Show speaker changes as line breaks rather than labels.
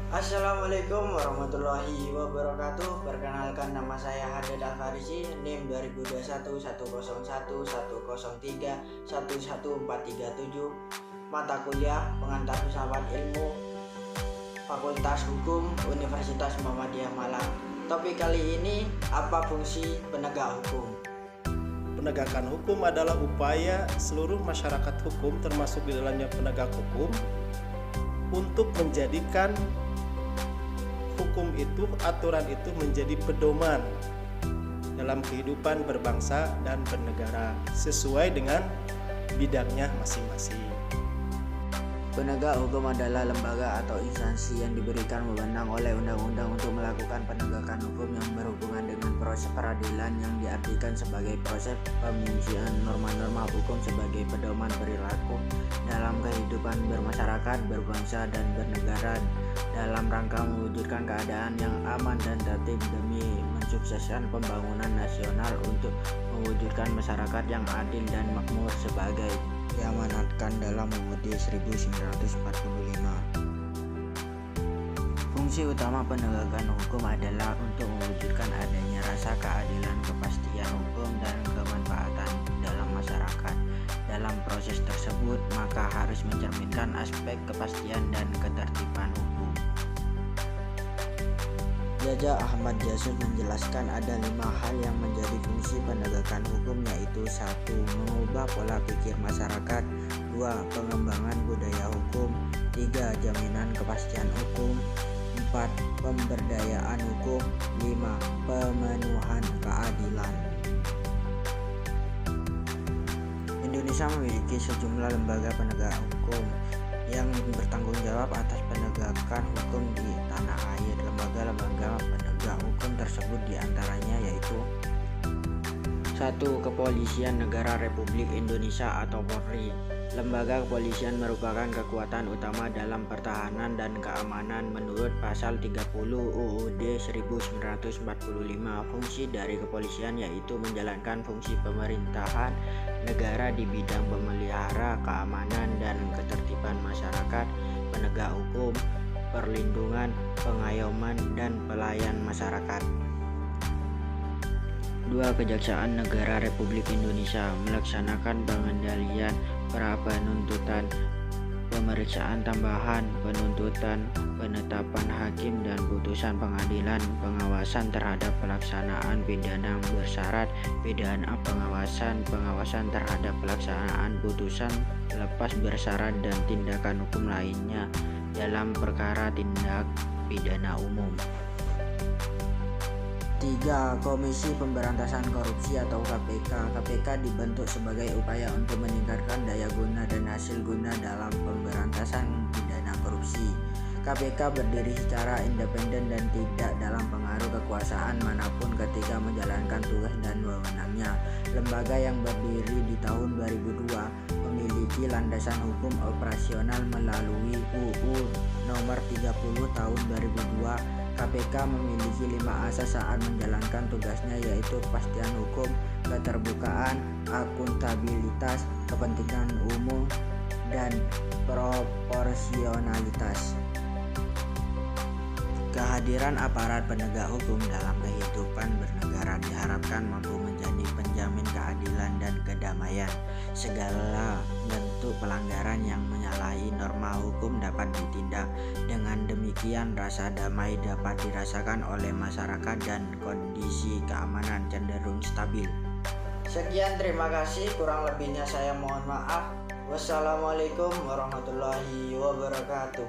Assalamualaikum warahmatullahi wabarakatuh. Perkenalkan, nama saya Hadad Al-Farisi, NIM 2021 101 103 11437. Mata kuliah Pengantar Filsafat Ilmu, Fakultas Hukum Universitas Muhammadiyah Malang. Topik kali ini, apa fungsi penegak hukum?
Penegakan hukum adalah upaya seluruh masyarakat hukum, termasuk di dalamnya penegak hukum, untuk menjadikan hukum itu, aturan itu menjadi pedoman dalam kehidupan berbangsa dan bernegara sesuai dengan bidangnya masing-masing.
Penegak hukum adalah lembaga atau instansi yang diberikan wewenang oleh undang-undang untuk melakukan penegakan hukum yang berhubungan dengan proses peradilan, yang diartikan sebagai proses pemungsian norma-norma hukum sebagai pedoman perilaku dalam kehidupan bermasyarakat, berbangsa, dan bernegara dalam rangka mewujudkan keadaan yang aman dan tertib demi mensukseskan pembangunan nasional untuk mewujudkan masyarakat yang adil dan makmur sebagai diamanatkan dalam UUD 1945. Fungsi utama penegakan hukum adalah untuk mewujudkan adanya rasa keadilan, kepastian hukum, dan kemanfaatan dalam masyarakat. Dalam proses tersebut, maka harus mencerminkan aspek kepastian dan ketertiban hukum. Jaja Ahmad Yasus menjelaskan ada 5 hal yang menjadi fungsi penegakan hukum, yaitu 1. Mengubah pola pikir masyarakat, 2. Pengembangan budaya hukum, 3. Jaminan kepastian hukum, 4. Pemberdayaan hukum, 5. Pemenuhan keadilan. Indonesia memiliki sejumlah lembaga penegak hukum yang bertanggung jawab atas penegakan hukum di tanah air. Lembaga-lembaga penegak hukum tersebut diantaranya yaitu 1. Kepolisian Negara Republik Indonesia atau Polri. Lembaga kepolisian merupakan kekuatan utama dalam pertahanan dan keamanan menurut pasal 30 UUD 1945. Fungsi dari kepolisian yaitu menjalankan fungsi pemerintahan negara di bidang pemelihara keamanan dan ketertiban masyarakat, penegak hukum, perlindungan, pengayoman, dan pelayan masyarakat. 2. Kejaksaan Negara Republik Indonesia melaksanakan pengendalian pra penuntutan, pemeriksaan tambahan, penuntutan, penetapan hakim dan putusan pengadilan, pengawasan terhadap pelaksanaan pidana bersyarat, pidana pengawasan terhadap pelaksanaan putusan lepas bersyarat, dan tindakan hukum lainnya dalam perkara tindak pidana umum. 3. Komisi Pemberantasan Korupsi atau KPK. KPK dibentuk sebagai upaya untuk meningkatkan daya guna dan hasil guna dalam pemberantasan pidana korupsi. KPK berdiri secara independen dan tidak dalam pengaruh kekuasaan manapun ketika menjalankan tugas dan wewenangnya. Lembaga yang berdiri di tahun 2002 memiliki landasan hukum operasional melalui UU Nomor 30 Tahun 2002. KPK memiliki 5 asas saat menjalankan tugasnya, yaitu kepastian hukum, keterbukaan, akuntabilitas, kepentingan umum, dan proporsionalitas. Kehadiran aparat penegak hukum dalam kehidupan bernegara diharapkan mampu menjadi penjamin keadilan dan kedamaian. Segala bentuk pelanggaran yang menyalahi norma hukum dapat ditindak. Dengan demikian, rasa damai dapat dirasakan oleh masyarakat dan kondisi keamanan cenderung stabil. Sekian, terima kasih. Kurang lebihnya saya mohon maaf. Wassalamualaikum warahmatullahi wabarakatuh.